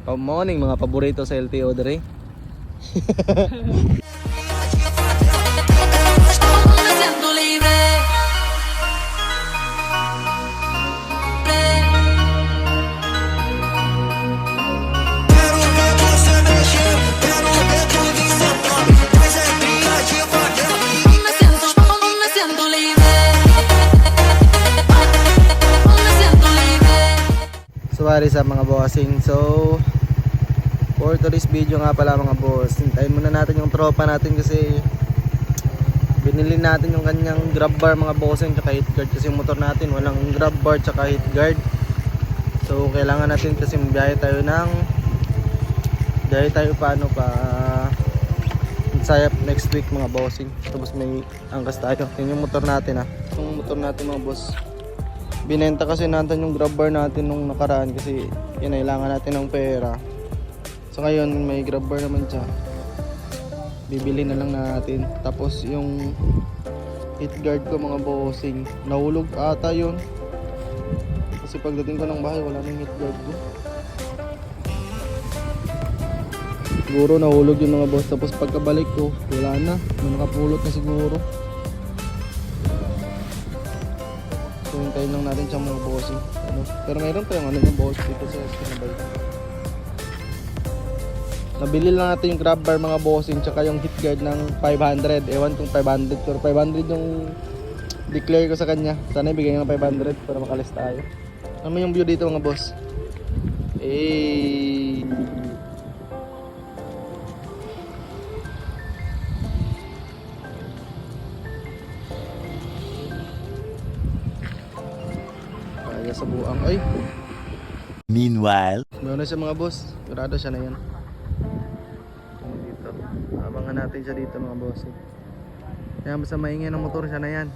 Good morning mga paborito sa LTO dere. Sorry sa mga bossing. So for today's video nga pala mga boss, hintayin muna natin yung tropa natin kasi binili natin yung kanyang grab bar mga bossing tsaka heat guard kasi yung motor natin walang grab bar tsaka heat guard. So kailangan natin kasi biyahe tayo paano pa Sayap next week mga bossing. Tapos may angkas tayo. Yun yung motor natin yung motor natin mga boss. Binenta kasi natin yung grab bar natin nung nakaraan kasi kailangan natin ng pera. So ngayon may grab bar naman siya, bibili na lang natin. Tapos yung heat guard ko mga bossing, nahulog ata yun kasi pagdating ko ng bahay wala nang heat guard ko. Siguro nahulog yung mga boss. Tapos pagkabalik ko wala na, may nakapulot na siguro. So hintayin lang natin siyang mga bossing pero mayroon pa yung yung boss dito sa Sinabay. Nabili lang natin yung grab bar mga bossing tsaka yung heat guard ng 500. Ewan kung 500 pero 500 yung declare ko sa kanya. Sana ibigay ng 500 para makalis tayo. Ano yung view dito mga boss? Sa buang ay. Meanwhile, meron na siya mga boss. Sigurado siya na yan. Dito. Abangan natin siya dito mga boss. Kaya basta maingay ng motor siya na yan.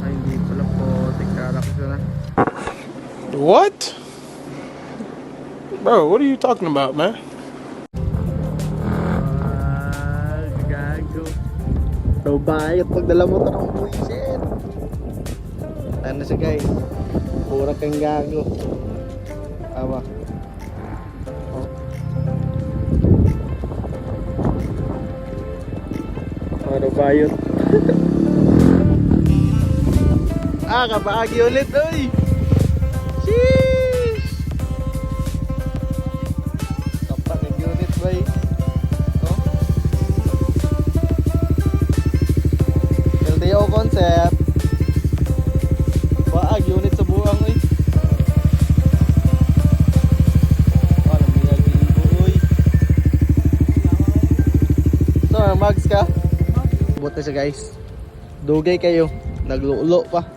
Ay hindi pala po. Tigkala ko siya na. What? Bro, what are you talking about, man? So bayot pagdala mo ito ng buwisit. Ano siya guys, pura kang gago. Tama. Ano bayot. Kabagi ulit oy. Sheesh. Kapag unit bay. LTO concept. Baag unit sa buang oy. Parang bilag-bigo oy. So, mags ka? Buti siya guys. Dugay kayo. Naglulo pa.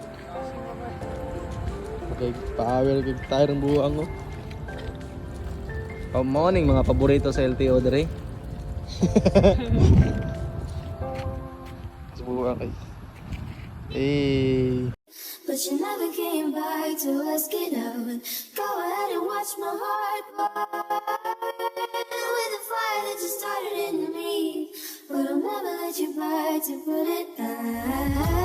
Okay, power kay tayo ng buang oh. Good morning mga paborito sa LTO dere. Sa buang kay. But you never came back to ask it out. Go ahead and watch my heart burn with the fire that you started in me. But I'll never let you back to put it out.